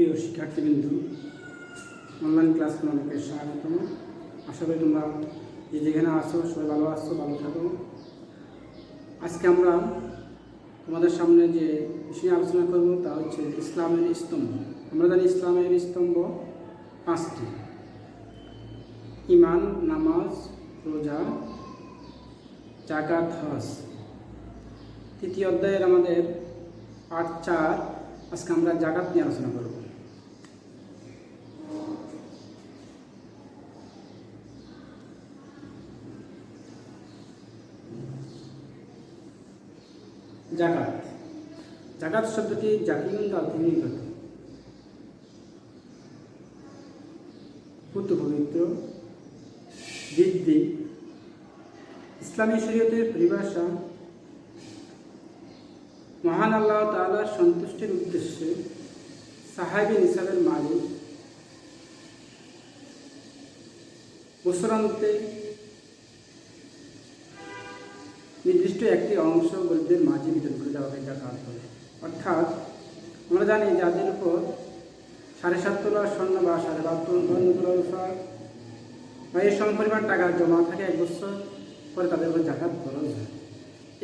প্রিয় শিক্ষার্থীবৃন্দ, online class আপনাদেরকে স্বাগতম। আশা করি তোমরা যেখানে আসো সবাই ভালো আসছো, ভালো থাকো। আজকে আমরা তোমাদের সামনে যে বিষয়ে আলোচনা করব তা হচ্ছে ইসলামের স্তম্ভ। আমরা জানি ইসলামের স্তম্ভ 5টি: ঈমান, নামাজ, রোজা, যাকাত, হজ। তৃতীয় অধ্যায়ের আমাদের পার্ট 4। আজকে আমরা যাকাত নিয়ে আলোচনা করব। যাকাত যাকাত শব্দটি জাকিউন দ্বারা থেকে নির্গত। পুত্র পবিত্র বৃদ্ধি। ইসলামী শরীয়তের পরিভাষা: মহান আল্লাহ তাআলার সন্তুষ্টির উদ্দেশ্যে সাহাবী নিসাবের মালিক বছরান্তে নির্দিষ্ট একটি অংশ গরিবদের মাঝে বিতরণ করে দেওয়াকে যাকাত বলে। অর্থাৎ আমরা জানি যাদের উপর 7.5 তোলা স্বর্ণ বা 52 তোলা রূপা বা এর সমপরিমাণ টাকা জমা থাকে 1 বছর পরে তাদের উপর যাকাত খরচ হয়।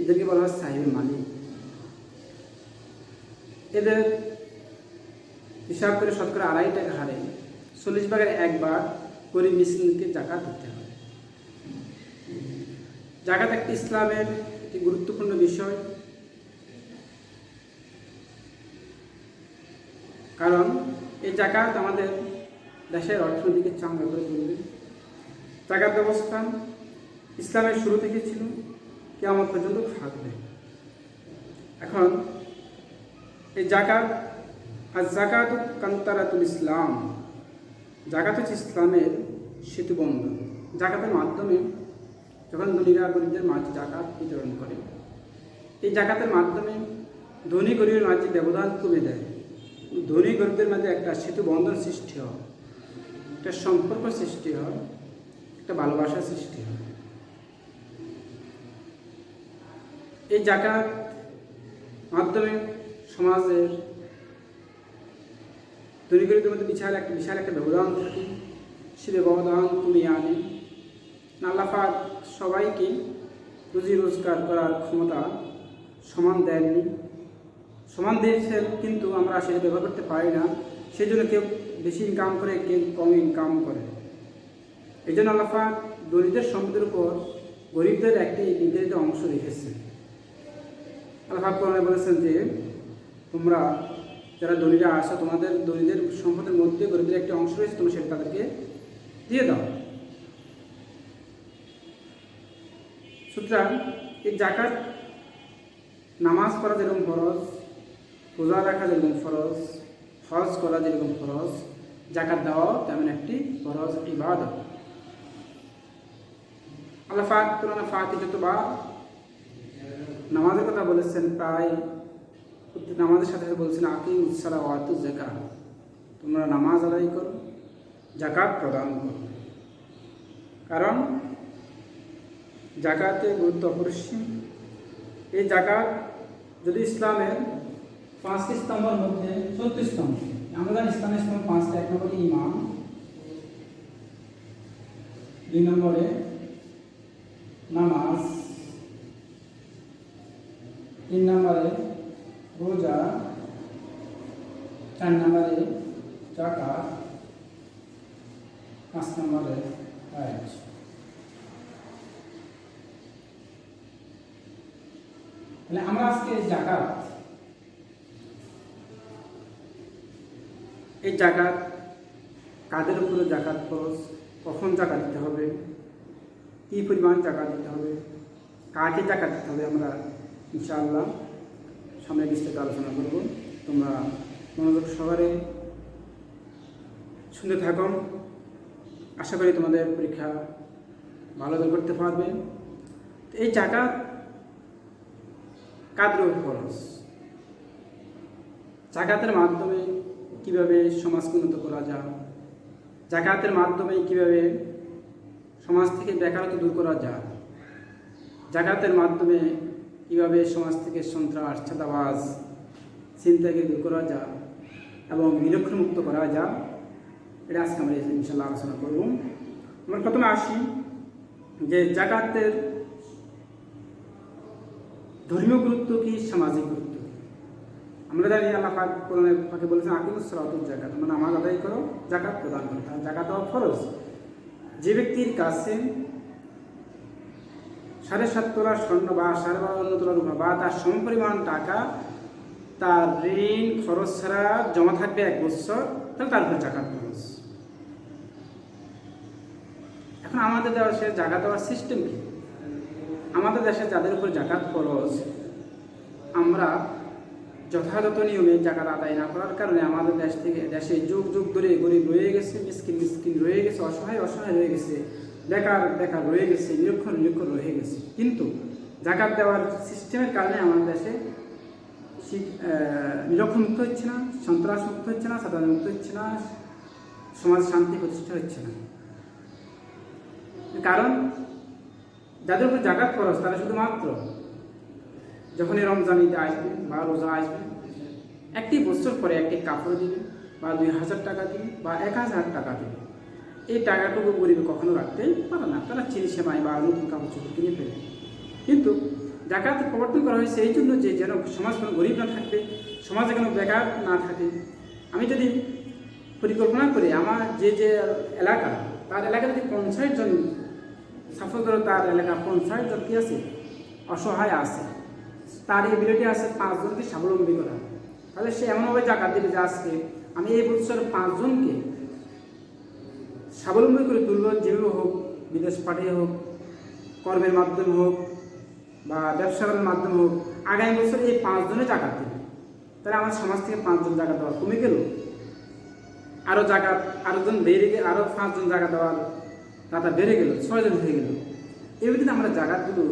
এদেরকে বলা হয় সাহেবের মালিক। এদের হিসাব করে শতকরা 2.5 টাকা হারে 40 ভাগের 1 ভাগ গরিব মিসকিনকে যাকাত দিতে হবে। যাকাত একটি ইসলামের একটি গুরুত্বপূর্ণ বিষয়, কারণ এই যাকাত আমাদের দেশের অর্থনীতিকে চাঙ্গা করে তুলবে। যাকাত ব্যবস্থা ইসলামের শুরু থেকে ছিল, কিয়ামত পর্যন্ত থাকবে। এখন এই যাকাত আর যাকাত কান্তারাতুল ইসলাম, যাকাত হচ্ছে ইসলামের সেতুবন্ধন। যাকাতের মাধ্যমে যখন ধনীরা গরিবদের মাঝে যাকাত বিতরণ করে, এই যাকাতের মাধ্যমে ধনী গরিবের মাঝে ব্যবধান কমে দেয়। ধনী গরিবদের মাঝে একটা সেতু বন্ধন সৃষ্টি হয়, একটা সম্পর্ক সৃষ্টি হয়, একটা ভালোবাসার সৃষ্টি হয়। এই যাকাত মাধ্যমে সমাজের ধনী গরিবদের মধ্যে বিশাল একটা ব্যবধান থাকে। সে ব্যবধান কমিয়ে আনে। আল্লাহ পাক সবাইকে রুজি রোজগার করার ক্ষমতা সমান দেননি। সমান দিয়েছেন, কিন্তু আমরা সেটা ব্যবহার করতে পারি না। সেই জন্য কেউ বেশি ইনকাম করে, কেউ কম ইনকাম করে। এই জন্য আল্লাহ পাক দরিদ্রের সম্পদের উপর গরিবদের একটি নির্ধারিত অংশ রেখেছে। আল্লাহ পাক কোরআনে বলেছেন যে তোমরা যারা দরিদ্র আসো, তোমাদের দরিদ্রের সম্পদের মধ্যে গরিবদের একটি অংশ রয়েছে, তোমরা সেটা তাদেরকে দিয়ে দাও। সুতরাং এই যাকাত নামাজ পড়া যেরকম ফরজ, রোজা রাখা যেরকম ফরজ, হজ করা যেরকম ফরজ, যাকাত দেওয়া তেমন একটি ফরজ ইবাদত। আল্লাহ পাক কোরআনে পাকে যতবার নামাজের কথা বলেছেন, প্রায় নামাজের সাথে বলছেন আকিমুস সালাত ওয়া আতুজ যাকাত, তোমরা নামাজ আদায় করো, যাকাত প্রদান করো। কারণ যাকাতের গুরুত্ব অপরিসীম। এই যাকাত যদি ইসলামের 5টি স্তম্ভের মধ্যে 4টি স্তম্ভ, আমরা জানি ইসলামের স্তম্ভ 5টা। 1 নম্বরে ঈমান, 2 নম্বরে নামাজ, 3 নম্বরে রোজা, 4 নম্বরে যাকাত, 5 নম্বরে হজ। তাহলে আমরা আজকে যাকাত, এই যাকাত কাদের উপরে যাকাত খরচ, কখন যাকাত দিতে হবে, কী পরিমাণ যাকাত দিতে হবে, কাকে যাকাত দিতে হবে, আমরা ইনশাআল্লাহ সামনে বিস্তারিত আলোচনা করব। তোমরা মনোযোগ সহকারে শুনতে থাকো। আশা করি তোমাদের পরীক্ষা ভালো করতে পারবে। এই যাকাত কাদের উপর খরচ, যাকাতের মাধ্যমে কিভাবে সমাজকে উন্নত করা যায়, যাকাতের মাধ্যমে কিভাবে সমাজ থেকে বেকারত্ব দূর করা যায়, যাকাতের মাধ্যমে কিভাবে সমাজ থেকে সন্ত্রাস, চাঁদাবাজ, ছিনতাইকে দূর করা যায়, এবং নিরক্ষণ মুক্ত করা যায়, এটা আজকে আমরা ইনশাল্লাহ আলোচনা করব। আমরা প্রথমে আসি যে জাকাতের ধর্মীয় গুরুত্ব কি, সামাজিক গুরুত্ব কি। আমরা জানি আল্লাহ পাক কোরআনে পাকে বলেছেন আকিমুস সালাতুল জাকাত, মানে নামাজ আদায় করো, জাকাত প্রদান করো। তার জাকাত দেওয়া ফরজ। যে ব্যক্তির কাছে 7.5 তোলা স্বর্ণ বা 12.5 তোলা রূপা বা তার সমপরিমাণ টাকা তার ঋণ খরচ ছাড়া জমা থাকবে 1 বছর, তাহলে তার উপর জাকাত খরচ। এখন আমাদের দেশে জাকাত দেওয়ার সিস্টেম কি? আমাদের দেশে যাদের উপর জাকাত খরচ, আমরা যথাযথ নিয়মে জাকাত আদায় না করার কারণে আমাদের দেশে যুগ যুগ ধরে গরিব রয়ে গেছে, মিসকিন রয়ে গেছে, অসহায় রয়ে গেছে, বেকার রয়ে গেছে, নিরক্ষর রয়ে গেছে। কিন্তু জাকাত দেওয়ার সিস্টেমের কারণে আমাদের দেশে নিরক্ষর মুক্ত হচ্ছে না, সন্ত্রাস মুক্ত হচ্ছে না, সাধারণ মুক্ত হচ্ছে না, সমাজ শান্তি প্রতিষ্ঠা হচ্ছে না। কারণ যাদের উপর জাকাত খরচ তারা শুধুমাত্র যখনই রমজান ঈদ আসবে বা রোজা আসবে, একটি বছর পরে একটি কাপড় দিবে বা 2000 টাকা দিবে বা 1000 টাকা দিবে। এই টাকাটুকু গরিবে কখনো রাখতেই পারে না, তারা চিনি সেমাই বা নতুন কাপড় চোপড় কিনে ফেলে। কিন্তু জাকাত প্রবর্তন করা হয়েছে এই জন্য যে যেন সমাজ কোনো গরিব না থাকবে, সমাজে কোনো বেকার না থাকে। আমি যদি পরিকল্পনা করি আমার যে এলাকা, তার এলাকা যদি 50 জন সাফল ধরো, তার এলাকা 50 জন কি আছে, অসহায় আছে, তার এবিলিটি আছে 5 জনকে স্বাবলম্বী করা, তাহলে সে এমনভাবে জাকাত দিবে যে আজকে আমি এই বছর 5 জনকে স্বাবলম্বী করে তুলব, যেভাবে হোক, বিদেশ পাঠিয়ে হোক, কর্মের মাধ্যমে হোক বা ব্যবসা করার মাধ্যমে হোক, আগামী বছর এই 5 জনে জাকাত দেবে। তাহলে আমার সমাজ থেকে 5 জন জাকাত দেওয়া কমে গেল, আরও 5 জন জাকাত দেওয়ার দাতা বেড়ে গেল, 6 জন হয়ে গেল। এই ভিত্তিতে আমরা জাকাতগুলো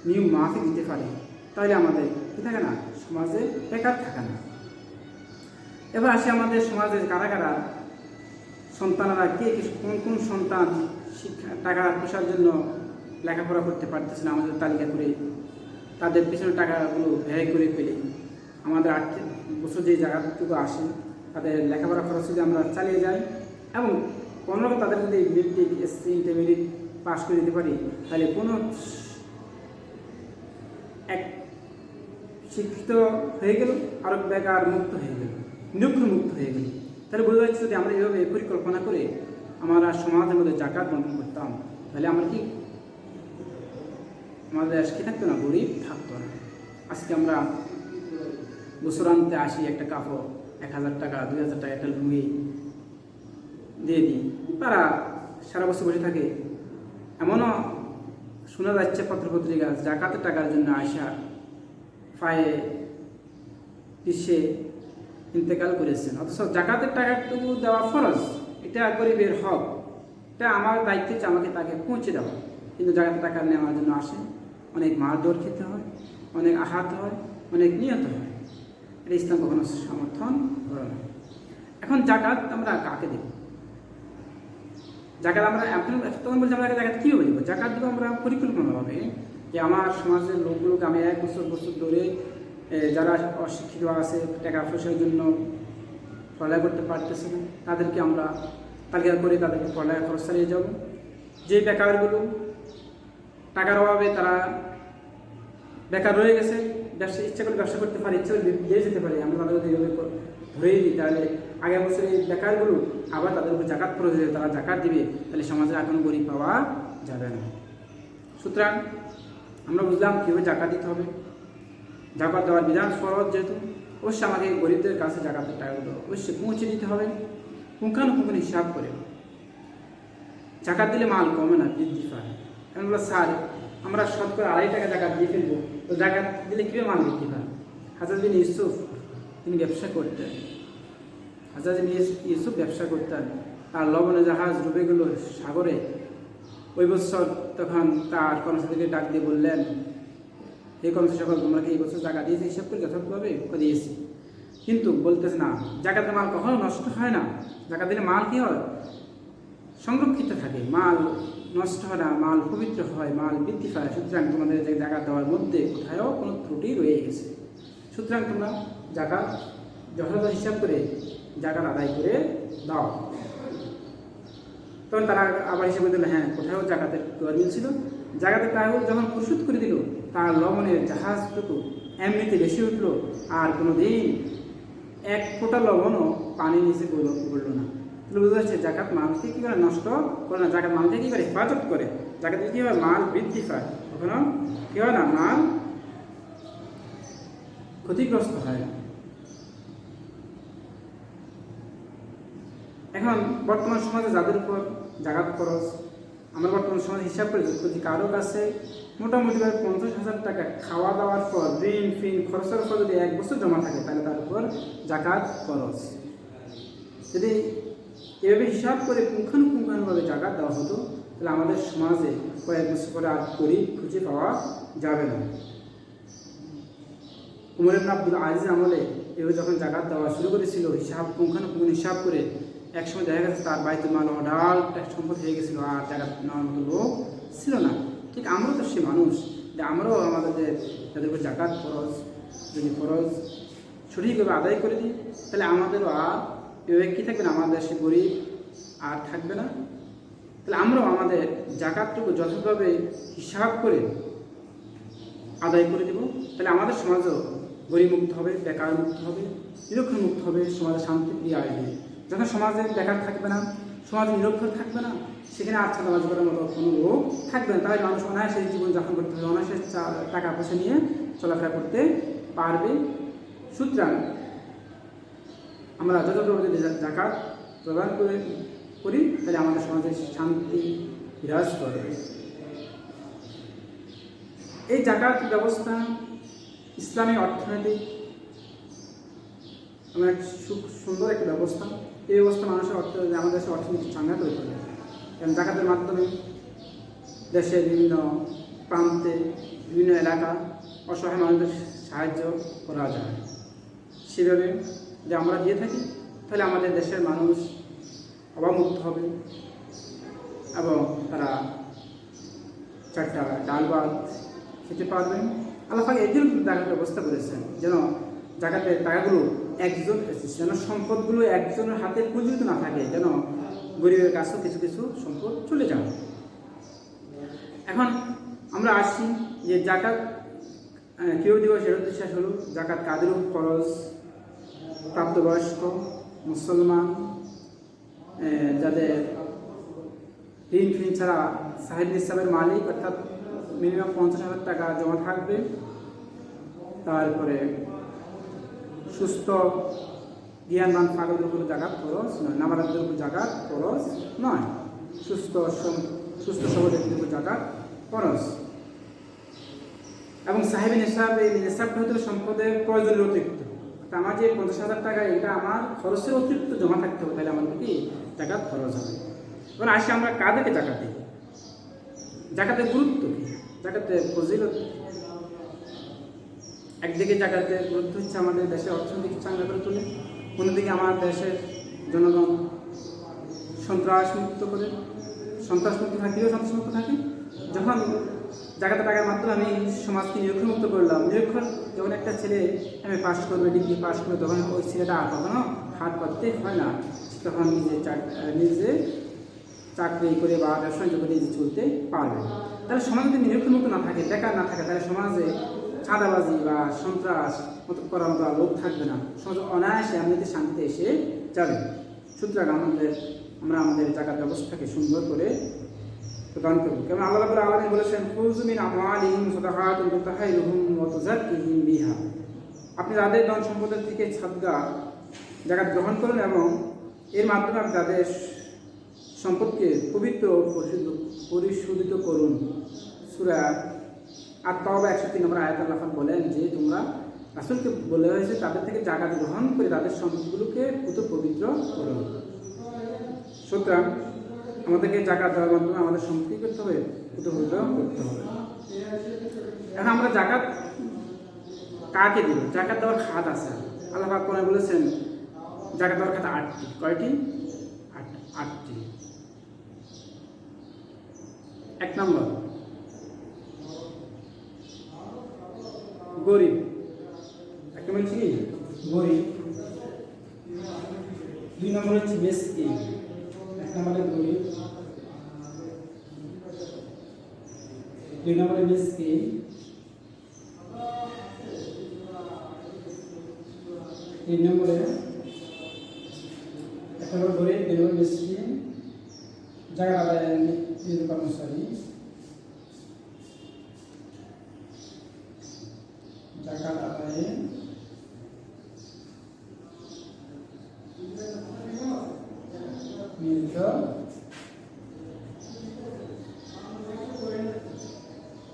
নিয়ম মাফিক দিতে পারি, তাহলে আমাদের কি থাকে না, সমাজে বেকার থাকে না। এবার আসি আমাদের সমাজে কারা সন্তানরা কোন সন্তান টাকা পয়সার জন্য লেখাপড়া করতে পারতেছে না, আমাদের তালিকা করে তাদের পেছনে টাকাগুলো ব্যয় করে ফেলে আমাদের আর্থিক বছর যে জায়গাটুকু আসে তাদের লেখাপড়া খরচ যদি আমরা চালিয়ে যাই এবং কোনোরকম তাদের যদি মেট্রিক, এসসি, ইন্টারমিডিয়েট পাস করে দিতে পারি, তাহলে কোনো এক শিক্ষিত হয়ে গেল, আরও বেকার মুক্ত হয়ে গেল, নিরক্ষর মুক্ত হয়ে গেল। তাহলে বোঝা যাচ্ছে যদি আমরা এইভাবে পরিকল্পনা করে আমরা সমাজের মধ্যে জাকাত বন্টন করতাম, তাহলে আমরা কি আমাদের দেশ কি থাকতো না, গরিব থাকতো না। আজকে আমরা বছরান্তে আসি একটা কাপড় 1000 টাকা, 2000 টাকা, একটা লুঙ্গি দিয়ে দিই, তারা সারা বছর বসে থাকে। এমনও শোনা যাচ্ছে পত্রপত্রিকা জাকাতের টাকার জন্য আসা পায়ে পিছিয়ে ইন্তেকাল করেছেন, অথচ জাকাতের টাকাটুকু দেওয়া ফরজ, এটা গরিবের হক, এটা আমার দায়িত্ব হচ্ছে আমাকে তাকে পৌঁছে দেওয়া। কিন্তু জাকাতের টাকা নেওয়ার জন্য আসে, অনেক মারধর খেতে হয়, অনেক আঘাত হয়, অনেক নিহত হয়। এটা ইসলাম কখনো সমর্থন করে না। এখন জাকাত আমরা কাকে দেব? জাকাত আমরা তখন বলছি আমরা জাকাত কীভাবে দেবো? জাকাত দেবো আমরা পরিকল্পনাভাবে, যে আমার সমাজের লোকগুলোকে আমি 1 বছর ধরে যারা অশিক্ষিত আছে, টাকা পয়সার জন্য পড়ালেখা করতে পারতেছে না, তাদেরকে আমরা তালিকা করে তাদেরকে পড়ালেখা খরচ চালিয়ে যাব। যে বেকারগুলো টাকার অভাবে তারা বেকার রয়ে গেছে, ইচ্ছা করে ব্যবসা করতে পারে, ইচ্ছা করে দিয়ে যেতে পারে, আমরা তাদের যদি ধরেই দিই, তাহলে আগের বছর এই বেকারগুলো আবার তাদের উপর জাকাত খরচ হয়ে তারা জাকাত দিবে, তাহলে সমাজে আর কোনো গরিব পাওয়া যাবে না। সুতরাং আমরা বুঝলাম কীভাবে জাকাত দিতে হবে। জাকাত দেওয়ার বিধান ফরজ, যেহেতু অবশ্যই আমাকে গরিবদের কাছে জাকাতের টাকাগুলো অবশ্যই পৌঁছে দিতে হবে পুঙ্খানুপুঙ্খ হিসাব করে। জাকাত দিলে মাল কমে না, বৃদ্ধি পায়। কারণ বলো স্যার আমরা শতকরা 2.5 টাকা জাকাত দিয়ে ফেলবো, তো জাকাত দিলে কীভাবে মাল বৃদ্ধি পায়? হাজরত বিন ইউসুফ তিনি ব্যবসা করতেন, ব্যবসা করতেন, তার লবণে জাহাজ ডুবে গেল সাগরে। ওই বছর তখন তার কর্মচারীকে ডাক দিয়ে বললেন, এই কর্মচারী সকল তোমরা কি এই বছর জাকাত দিয়েছে? হিসাব করে যথাযথভাবে দিয়েছি। কিন্তু বলতেছে না, জাকাতের মাল কখনো নষ্ট হয় না। জাকাত দিলে মাল কী হয়? সংরক্ষিত থাকে, মাল নষ্ট হয় না, মাল পবিত্র হয়, মাল বৃদ্ধি পায়। সুতরাং তোমাদের যে জাকাত দেওয়ার মধ্যে কোথায়ও কোনো ত্রুটি রয়ে গেছে। সুতরাং তোমরা জাকাত যথাযথ হিসাব করে জাকাত আদায় করে দাও। তখন তারা আবার হিসেবে দিল, হ্যাঁ কোথাও জাকাতের তহবিল ছিল, জাকাতের তহবিল যখন পরিশোধ করে দিল, তার লবণের জাহাজটুকু এমনিতে বেশি উঠলো, আর কোনো দিন এক ফোঁটা লবণও পানির নিচে পড়লো না। বুঝতে পারছে জাকাত মালকে কী করে নষ্ট করে না, জাকাত মালকে কী করে হেফাজত করে। জাকাতে কী হয়, মাল বৃদ্ধি পায়, কখনো কী হয় না, মাল ক্ষতিগ্রস্ত হয় না। এখন বর্তমান সমাজে যাদের উপর জাকাত খরচ, আমরা বর্তমান সমাজে হিসাব করে যদি কারো কাছে মোটামুটি 50,000 টাকা খাওয়া দাওয়ার পর ঋণ ফিন খরচের পর যদি 1 বছর জমা থাকে, তাহলে তার উপর জাকাত খরচ। যদি এভাবে হিসাব করে পুঙ্খানুপুঙ্খানুভাবে জাকাত দেওয়া হতো, তাহলে আমাদের সমাজে কয়েক বছর পরে আর গরিব খুঁজে পাওয়া যাবে না। উমর ইবনে আব্দুল আজিজ আমলে এভাবে যখন জাকাত দেওয়া শুরু করেছিল, পুঙ্খানুপুঙ্খ হিসাব করে, একসময় দেখা গেছে তার বাইতুল মাল অঢাল সম্পদ হয়ে গেছিল, আর জাকাত নেওয়ার মতো লোক ছিল না। ঠিক আমরাও তো সে মানুষ, যে আমরাও আমাদের তাদের উপর জাকাত খরচ যদি খরচ সঠিকভাবে আদায় করে দিই, তাহলে আমাদেরও আর এভাবে কী থাকবে না, আমাদের দেশে গরিব আর থাকবে না। তাহলে আমরাও আমাদের জাকাতটুকু যথাযথভাবে হিসাব করে আদায় করে দেব, তাহলে আমাদের সমাজও গরিব মুক্ত হবে, বেকার মুক্ত হবে, নিরক্ষর মুক্ত হবে, সমাজে শান্তি ফিরে আসবে। যখন সমাজে বেকার থাকবে না, সমাজে নিরক্ষর থাকবে না, সেখানে আর চাঁদাবাজি করার মতো কোনো লোক থাকবে না। তাই মানুষ অনায়াসে জীবনযাপন করতে হবে, অনায়াসে টাকা পয়সা নিয়ে চলাফেরা করতে পারবে। সুতরাং আমরা যথাযথভাবে যদি জাকাত প্রদান করি, তাহলে আমাদের সমাজে শান্তি বিরাজ করবে। এই জাকাত ব্যবস্থা ইসলামী অর্থনৈতিক আমার সুন্দর একটা ব্যবস্থা। এই ব্যবস্থা মানুষের আমাদের দেশের অর্থনীতি চাঙ্গা করে তোলে। কারণ জাকাতের মাধ্যমে দেশের বিভিন্ন প্রান্তে, বিভিন্ন এলাকা অসহায় মানুষদের সাহায্য করা যায়। সেভাবে যদি আমরা দিয়ে থাকি, তাহলে আমাদের দেশের মানুষ অভাবমুক্ত হবে এবং তারা 4টা ডাল ভাত খেতে পারবেন। আল্লাহ পাক এর জন্য জাকাতের ব্যবস্থা করেছেন, যেন জাকাতের টাকাগুলো যেন সম্পদগুলো একজনের হাতে পুঁজিত না থাকে, যেন গরিবের কাছেও কিছু কিছু সম্পদ চলে যায়। এখন আমরা আসছি যে জাকাত কেউ দিব, সেটা শেষ হলো। জাকাত কাদের উপর খরচ? প্রাপ্তবয়স্ক মুসলমান, যাদের ঋণ ফিন ছাড়া সাহেব নিসাবের মালিক, অর্থাৎ মিনিমাম 50,000 টাকা জমা থাকবে। তারপরে সুস্থ জ্ঞানবান পাগলের উপর জাকাত খরচ নয়, নাবালকদের উপর জাকাত খরচ নয়, সুস্থ সবলের উপর জাকাত খরচ। এবং সাহেব নিসাব, এই নিসাবটা হতে সম্পদের প্রয়োজনের অতিরিক্ত। আমার যে 50,000 টাকা, এটা আমার খরচের অতিরিক্ত জমা থাকতে হবে, তাহলে আমাদের কি জাকাত খরচ হবে। এবার আসি আমরা কাদেরকে জাকাত দিই, জাকাতের গুরুত্ব কি, জাকাতের ফজিলত। একদিকে জাকাতের গুরুত্ব হচ্ছে আমাদের দেশের অর্থনীতি চাঙ্গা করে তোলে, অন্যদিকে আমার দেশের জনগণ সন্ত্রাসমুক্ত করে, সন্ত্রাসমুক্ত থাকিলেও সন্ত্রাসমুক্ত থাকে। যখন জাকাতের টাকার মাধ্যমে আমি সমাজকে নিরক্ষরমুক্ত করলাম, নিরক্ষর যখন একটা ছেলে পাস করবে, ডিগ্রি পাস করবে, তখন ওই ছেলেটা আর কখনো হাত পাততে হয় না, তখন নিজে চাকরি করে বা ব্যবসা বাণিজ্য করে নিজে চলতে পারবে। তাহলে সমাজ যদি নিরক্ষরমুক্ত না থাকে, বেকার না থাকে, তাহলে সমাজে চাঁদাবাজি বা সন্ত্রাস করার মতো লোক থাকবে না, সমাজ অনায়াসে এমনিতে শান্তিতে এসে যাবে। সুতরাং আমরা আমাদের জাকাত ব্যবস্থাকে সুন্দর করে প্রদান করব। কেমন আল্লাহ রাব্বুল আলামিন বলেছেন, খুযু মিন আমওয়ালিহিম সাদাকাতান তুতাহহিরুহুম ওয়া তুযাক্কিহিম বিহা। আপনি তাদের ধন সম্পদের থেকে সাদকা জাকাত গ্রহণ করুন এবং এর মাধ্যমে আপনি তাদের সম্পদকে পবিত্র পরিশোধিত করুন। সূরা আত-তাওবা 103 নম্বর আয়াতে আল্লাহ পাক বলেন যে তোমরা রাসূলকে বলা হয়েছে তাদের থেকে জাকাত গ্রহণ করে তাদের সম্পদগুলোকে পবিত্র করুন। সুতরাং আমাদেরকে জাকাত দেওয়ার মাধ্যমে আমাদের সম্পদ করতে হবে, পবিত্র করতে হবে। এখন আমরা জাকাত কাকে দিব? জাকাত দেওয়ার খাত আছে। আল্লাহ পাক কোরআনে বলেছেন জাকাত দেওয়ার খাত 8টি। কয়টি? 8টি। 1 নম্বর গরিব। একটা বলছি গরিব, 2 নম্বর হচ্ছে মিসকিন। 1 নম্বরে গরিব, 2 নম্বরে মিসকিন, 3 নম্বরে 1 নম্বর গরিব, 2 নম্বর মিসকিন, জাকাত আদায়ের কর্মচারী, জাকাত আদায়ে নিয়োজিত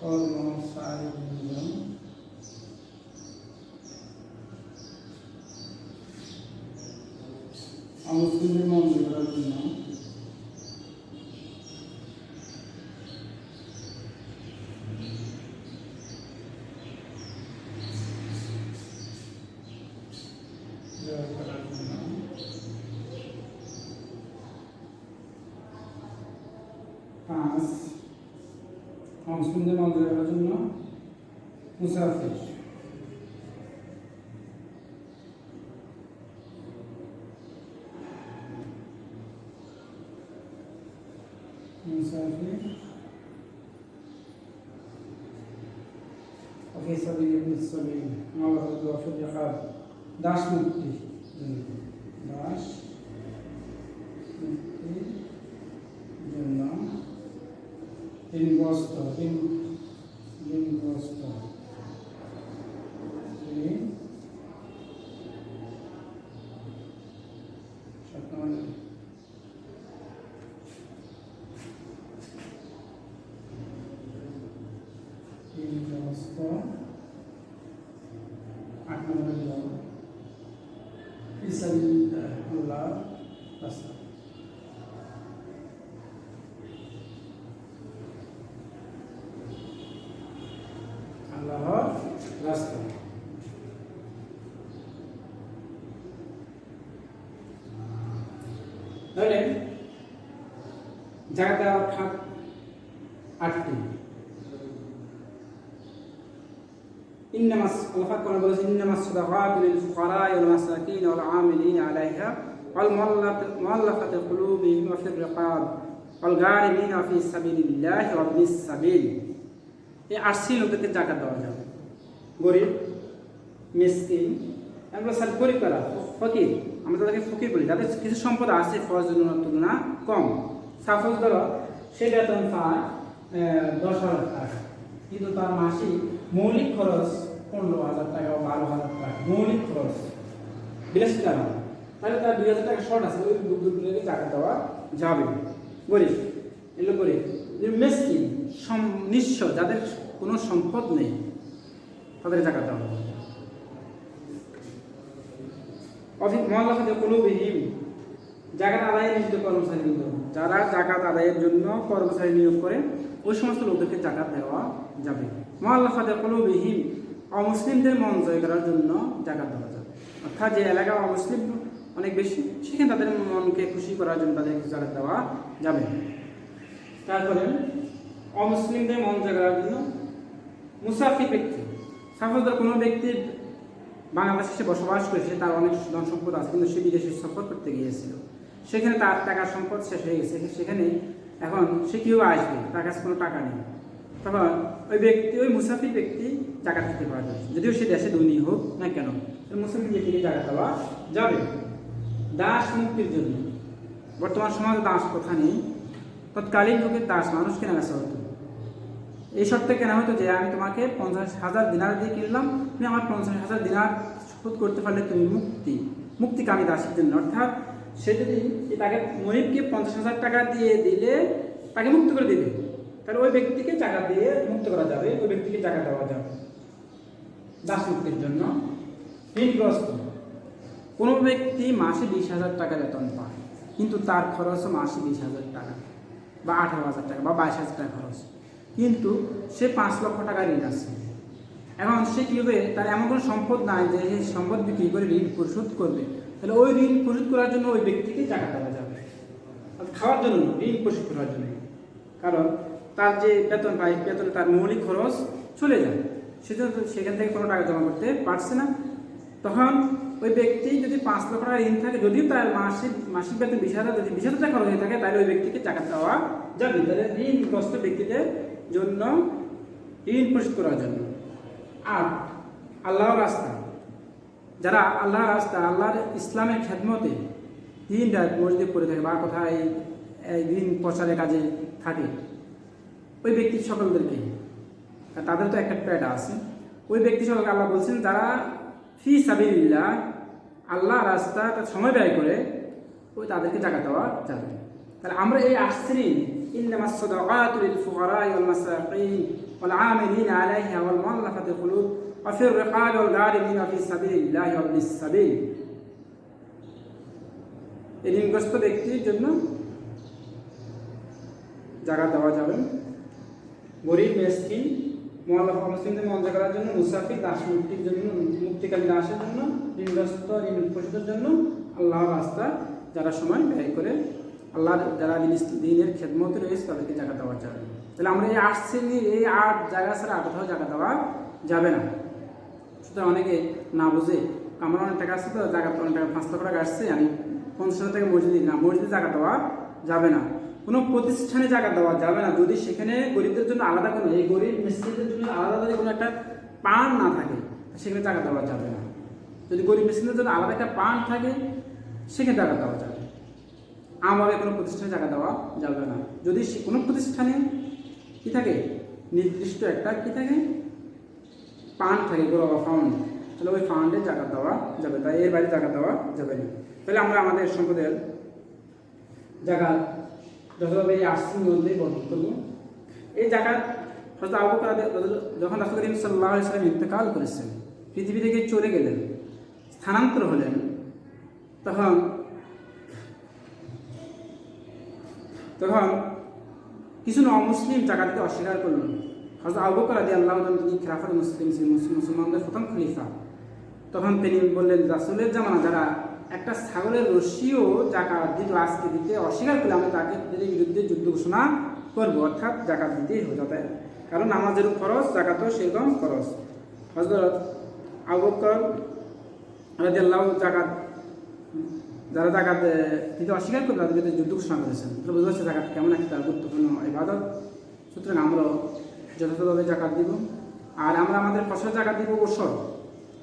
কর্মচারীগণ অমুসলিমদের মঞ্জুর করার জন্য পাঁচ মুসলিমদের মঞ্জুর করার জন্য মুসাফির, মুসাফির অফিসার ইবনুসসাবিল মাওলানা ওয়াফিদ জাকাত দাস মুক্তি, দাস মুক্তির জন্য ঋণগ্রস্ত, ঋণগ্রস্ত, ঋণগ্রস্ত, 8 নম্বরে ফিসাবিলিল্লাহ আল্লাহ রাস্তা, আল্লাহর রাস্তা। তাহলে জাকাত দেওয়ার খাত 8টি। ইন্নামাস আল্লাহ কোরআনে বলেছেন ইন্নামাস সাদাকাতু লিল ফুকারা'i ওয়াল মাসাকিন ওয়াল 'আমিলিনা 'আলাইহা ওয়াল মুআল্লাফাতি কুলুবিহিম ওয়া ফির রিকাব ওয়াল গারিমিনা ফি সাবিলিল্লাহি ওয়া ইবনিস সাবিল। এই 8 লোকদেরকে জাকাত দেওয়া যাবে। গরিব, মিসকিন, আমরা সাল গরিব কারা, ফকির, আমরা তাদেরকে ফকির বলি, যাদের কিছু সম্পদ আছে ফরজের তুলনা কম। সাপোজ ধরো সে বেতন পায় 10,000 টাকা, কিন্তু তার মাসিক মৌলিক খরচ 15,000 টাকা বা 12,000 টাকা মৌলিক খরচ, বিলাসী টাকা, তাহলে তার 2,000 টাকা শর্ট আছে, ওই দুটোকে জাকাত দেওয়া যাবে। গরিব, এগুলো গরিব। মিসকিন নিঃস্ব, যাদের কোনো সম্পদ নেই, তাদের জাকাত দেওয়া হবে। মুআল্লাফাতি কুলুবিহিম, জাকাত আদায়ে নিয়োজিত কর্মচারীগুলো, যারা জাকাত আদায়ের জন্য কর্মচারী নিয়োগ করে ওই সমস্ত লোকদেরকে জাকাত দেওয়া যাবে। মুআল্লাফাতি কুলুবিহিম, অমুসলিমদের মন জয় করার জন্য জাকাত দেওয়া যাবে। অর্থাৎ যে এলাকা অমুসলিম অনেক বেশি, সেখানে তাদের মনকে খুশি করার জন্য তাদেরকে জাকাত দেওয়া যাবে। তারপরে অমুসলিমদের মন জয় করার জন্য মুসাফির ব্যক্তি, সাপোজ কোনো ব্যক্তি বাংলাদেশে সে বসবাস করেছে, তার অনেক ধন সম্পদ আছে, কিন্তু সে বিদেশে সফর করতে গিয়েছিল, সেখানে তার টাকার সম্পদ শেষ হয়ে গেছে, সেখানে এখন সে কীভাবে আসবে, তার কাছে কোনো টাকা নেই, তখন ওই ব্যক্তি, ওই মুসাফির ব্যক্তি জাকাত দিতে পারবে, যদিও সে দেশে ধনী হোক না কেন, মুসাফির ব্যক্তিকে জাকাত দেওয়া যাবে। দাস মুক্তির জন্য, বর্তমান সমাজে দাস প্রথা নেই, তৎকালীন যুগে দাস মানুষ কেনা বেচা হতো। এই শর্তে কেনা হতো যে আমি তোমাকে 50,000 দিনার দিয়ে কিনলাম, তুমি আমার 50,000 দিনার শোধ করতে পারলে তুমি মুক্তিকামী দাসের জন্য। অর্থাৎ সে যদি তাকে মনিবকে 50,000 টাকা দিয়ে দিলে তাকে মুক্ত করে দিবে, তাহলে ওই ব্যক্তিকে টাকা দিয়ে মুক্ত করা যাবে, ওই ব্যক্তিকে টাকা দেওয়া যাবে দাস মুক্তির জন্য। ঋণগ্রস্ত, কোনো ব্যক্তি মাসে 20,000 টাকা বেতন পায়, কিন্তু তার খরচ মাসে 20,000 টাকা বা 18,000 টাকা বা 22,000 টাকা খরচ, কিন্তু সে 5 লক্ষ টাকা ঋণ আছে। এখন সে কীভাবে, তার এমন কোনো সম্পদ নাই যে সেই সম্পদ বিক্রি করে ঋণ পরিশোধ করবে, তাহলে ওই ঋণ পরিশোধ করার জন্য ওই ব্যক্তিকে টাকা দেওয়া যাবে। খাওয়ার জন্য, ঋণ পরিশোধ করার জন্য, কারণ তার যে বেতন পায়, বেতনে তার মৌলিক খরচ চলে যায়, সেজন্য সেখান থেকে কোনো টাকা জমা করতে পারছে না, তখন ওই ব্যক্তি যদি 5 লক্ষ টাকা ঋণ থাকে, যদিও তার মাসিক বেতন 20,000, যদি 20,000 টাকা খরচ হয়ে থাকে, তাহলে ওই ব্যক্তিকে জাকাত দেওয়া যাবে। তাহলে ঋণগ্রস্ত ব্যক্তিদের জন্য ঋণ পরিশোধ করার জন্য। আর আল্লাহর রাস্তা, যারা আল্লাহর রাস্তা, আল্লাহর ইসলামের খেদমতে দিন রাত মসজিদে পড়ে থাকে বা কোথায় দিন প্রচারের কাজে থাকে, ওই ব্যক্তি সকলদেরকে, তাদের তো একটা প্যাড আছে, ওই ব্যক্তি সকলকে আল্লাহ বলছেন যারা ফি সাবিলিল্লাহ, আল্লাহ রাস্তা সময় ব্যয় করে, ওই তাদেরকে জাকাত দেওয়া যাবে। তাহলে আমরা এই আসছি ইন্নামাস সাদাকাতু লিল ফুকারা'i ওয়াল মাসাকিন ওয়াল আমিলিনা আলাইহা ওয়াল মুআল্লাফাতি কুলুব ওয়া ফির রিকাবি ওয়াল গারিমিনা ফি সাবিলিল্লাহি ওয়া ইবনিস সাবিল। এই ঋণগ্রস্ত ব্যক্তির জন্য জাকাত দেওয়া যাবে। গরিব মিসকিন, মুআল্লাফা মুসলিমদের মদদ করার জন্য, মুসাফির দাস মুক্তির জন্য, মুক্তিকামী দাসের জন্য, ঋণগ্রস্ত ঋণ পরিশোধের জন্য, আল্লাহর রাস্তা যারা সময় ব্যয় করে, আল্লাহর যারা দিনের খেদমতে রয়েছে তাদেরকে জাকাত দেওয়া যাবে। তাহলে আমরা এই 8 শ্রেণীর এই 8 জায়গা ছাড়া আর কোথাও জাকাত দেওয়া যাবে না। সুতরাং অনেকে না বুঝে, আমার অনেক টাকা আসছে তো জাকাত, অনেক টাকা 5 লক্ষ টাকা আসছে, আমি 50,000 টাকা মসজিদে না, মসজিদে জাকাত দেওয়া যাবে না। কোনো প্রতিষ্ঠানে জাকাত দেওয়া যাবে না যদি সেখানে গরিবদের জন্য আলাদা কোনো, এই গরিব মিসকিনদের জন্য আলাদা যদি কোনো একটা পান না থাকে, সেখানে জাকাত দেওয়া যাবে না। যদি গরিব মিসকিনদের জন্য আলাদা একটা পান থাকে, সেখানে জাকাত দেওয়া যাবে। আমাদের কোনো প্রতিষ্ঠানে জাকাত দেওয়া যাবে না। যদি কোনো প্রতিষ্ঠানে কি থাকে, নির্দিষ্ট একটা কি থাকে, পান থাকে, গোড়া ফাউন্ড, তাহলে ওই ফান্ডে জাকাত দেওয়া যাবে, তাই এর বাইরে জাকাত দেওয়া যাবে না। তাহলে আমরা আমাদের সম্পদের জাকাত যথাযথ এই 8 শ্রেণীর মধ্যেই বর্ণনা করব। এই জাকাত হযরত আবু বকর যখন রাসূল করিম সাল্লাল্লাহু আলাইহি ওয়াসাল্লাম ইন্তেকাল করেছেন, পৃথিবী থেকে চলে গেলেন, স্থানান্তর হলেন, তখন কিছু অমুসলিম জাকাতকে অস্বীকার করলেন। হযরত আবু বকর রাদিয়াল্লাহু আনহু, তিনি খিলাফত মুসলমানদের প্রথম খলিফা, তখন তিনি বললেন, রাসূলের জামানা যারা একটা ছাগলের রশিও জাকাত দিত, আজকে দিতে অস্বীকার করলে আমি তাকে বিরুদ্ধে যুদ্ধ ঘোষণা করবো, অর্থাৎ জাকাত দিতেই হবে, কারণ নামাজের খরচ, জাকাতও সেরকম খরচ। হযরত আবু বকর রাদিয়াল্লাহু জাকাত, যারা জাকাত দিতে অস্বীকার করবে তাদের বিরুদ্ধে যুদ্ধ ঘোষণা করেছেন। তাহলে বোঝা যাচ্ছে জাকাত কেমন একটা গুরুত্বপূর্ণ ইবাদত। সুতরাং আমরা যথাযথভাবে জাকাত দিব। আর আমরা আমাদের ফসল জাকাত দিব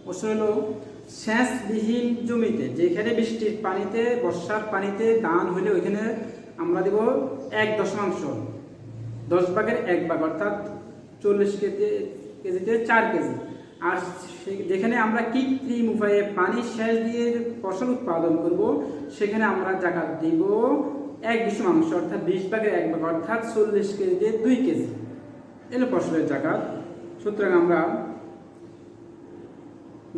ওসর হলো সেচবিহীন জমিতে, যেখানে বৃষ্টির পানিতে, বর্ষার পানিতে ধান হইলে ওইখানে আমরা দেব 1/10, 10 ভাগের 1 ভাগ, অর্থাৎ 40 কেজিতে 4 কেজি। আর যেখানে আমরা কৃত্রিম উপায়ে পানি সেচ দিয়ে ফসল উৎপাদন করব, সেখানে আমরা জাকাত দিব 1/20, অর্থাৎ 20 ভাগের 1 ভাগ, অর্থাৎ 40 কেজিতে 2 কেজি। এলো ফসলের জাকাত। সুতরাং আমরা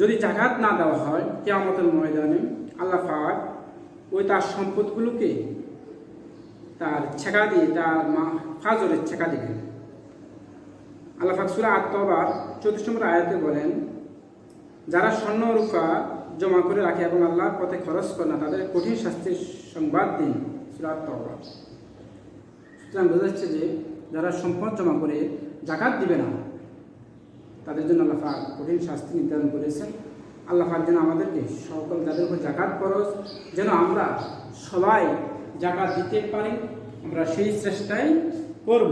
যদি জাকাত না দেওয়া হয়, কিয়ামতের ময়দানে আল্লাহ পাক ওই তার সম্পদগুলোকে তার ছেকা দিয়ে, তার ফাজরের ছেকা দিবেন। আল্লাহ পাক সূরা আত-তাওবার 34 নম্বর আয়াতে বলেন, যারা স্বর্ণ রূপা জমা করে রাখে এবং আল্লাহর পথে খরচ করে না, তাদের কঠিন শাস্তির সংবাদ দিন। সূরা আত-তাওবা। সুতরাং বোঝা যাচ্ছে যে যারা সম্পদ জমা করে জাকাত দিবে না, তাদের জন্য আল্লাহ পাক কঠিন শাস্তি নির্ধারণ করেছেন। আল্লাহ পাক যেন আমাদেরকে সকল যাদের উপর জাকাত খরচ, যেন আমরা সবাই জাকাত দিতে পারি, আমরা সেই চেষ্টাই করব।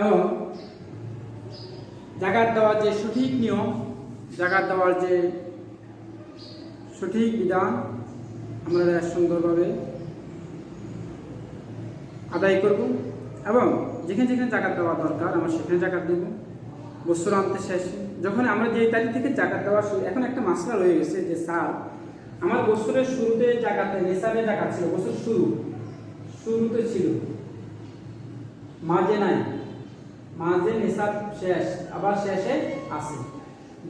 এবং জাকাত দেওয়ার যে সঠিক নিয়ম, জাকাত দেওয়ার যে সঠিক বিধান, আমরা সুন্দরভাবে আদায় করব এবং যেখানে যেখানে জাকাত দেওয়া দরকার আমরা সেখানে জাকাত দেব। বছর আনতে শেষ, যখন আমরা যেই তারিখ থেকে জাকাত দেওয়া শুরু, এখন একটা মাসলা রয়ে গেছে যে স্যার আমার বছরের শুরুতে জাকাতে নিসাবে জাকাত ছিল, বছর শুরুতে ছিল, মাঝে নাই, মাঝে নিসাব শেষ, আবার শেষে আছে।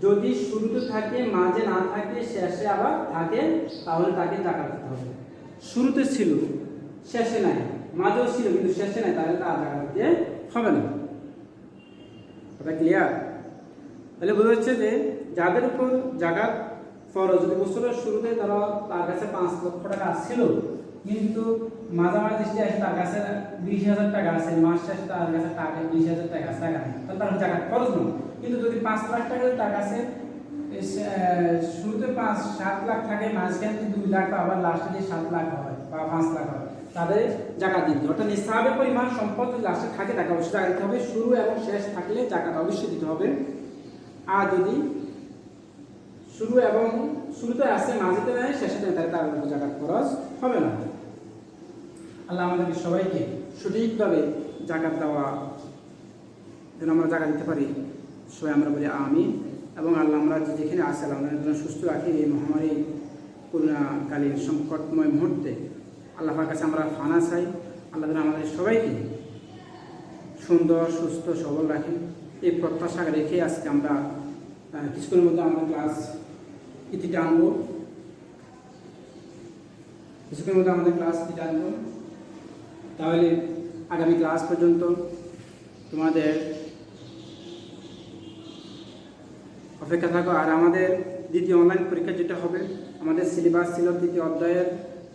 যদি শুরুতে থাকে, মাঝে না থাকে, শেষে আবার থাকে, তাহলে তাকে জাকাত দিতে হবে। শুরুতে ছিল, শেষে নাই, মাঝেও ছিল কিন্তু শেষে নাই, তাহলে তার জাকাত দিতে হবে না। কথা ক্লিয়ার? তাহলে বোঝা যাচ্ছে যে যাদের উপর জাকাত ফরজ, যদি বছরের শুরুতে তারা তার কাছে 5 লক্ষ টাকা ছিল, কিন্তু মাঝামাঝি দৃষ্টি আসে তার কাছে 20,000 টাকা আছে, মাস শেষে তার কাছে টাকা 20,000 টাকা আছে, টাকা নেই, তাহলে তার জাকাত ফরজ নয়। কিন্তু যদি 5 লাখ টাকা তার কাছে শুরুতে 7 লাখ থাকে, মাঝখানে 2 লাখ, আবার লাস্টে যে 7 লাখ হয় বা 5 লাখ হয়, তাদের জাকাত দিতে হবে। অর্থাৎ নিসাবের পরিমাণ সম্পদ যদি লাস্টে থাকে তাকে অবশ্যই জাকাত দিতে হবে। শুরু এবং শেষ থাকলে জাকাত অবশ্যই দিতে হবে। আর যদি শুরুতে আসে, মাঝেতে নেয়, শেষে নেয়, তাহলে তার উপর জাকাত খরচ হবে না। আল্লাহ আমাদের সবাইকে সঠিকভাবে জাকাত দেওয়া যেন আমরা জাকাত দিতে পারি, সবাই আমরা বলি আমিন। এবং আল্লাহ আমরা যেখানে আসি, আল্লাহ আমাদের যেন সুস্থ রাখি এই মহামারী করোনাকালীন সংকটময় মুহূর্তে। আল্লাহর কাছে আমরা ফানা চাই, আল্লাহ যেন আমাদের সবাইকে সুন্দর, সুস্থ, সবল রাখি। এই প্রত্যাশা রেখে আজকে আমরা কিছুক্ষণের মধ্যে আমাদের ক্লাস ইতিটা আনবো। কিছুক্ষণের মধ্যে আমাদের ক্লাস ইতিটা আনবো। তাহলে আগামী ক্লাস পর্যন্ত তোমাদের অপেক্ষা থাকো। আর আমাদের দ্বিতীয় অনলাইন পরীক্ষা যেটা হবে, আমাদের সিলেবাস ছিল 3য় অধ্যায়ের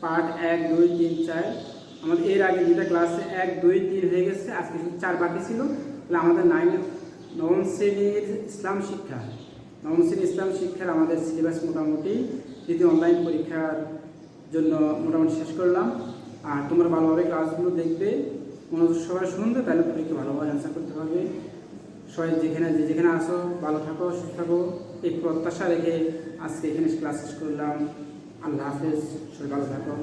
পার্ট 1, 2, 3, 4। আমাদের এর আগে 2টা ক্লাসে 1, 2, 3 হয়ে গেছে, আজকে 4 বাকি ছিল। তাহলে আমাদের নবম শ্রেণীর ইসলাম শিক্ষার আমাদের সিলেবাস মোটামুটি দ্বিতীয় অনলাইন পরীক্ষার জন্য মোটামুটি শেষ করলাম। আর তোমরা ভালোভাবে ক্লাসগুলো দেখবে, মনোযোগ সবাই শুনবে, তাহলে পরীক্ষা ভালোভাবে অ্যান্সার করতে পারবে। সবাই যেখানে আসো, ভালো থাকো, সুস্থ থাকো, এই প্রত্যাশা রেখে আজকে এখানে ক্লাস শেষ করলাম। আল্লাহ হাফেজ, সবাই ভালো থাকো।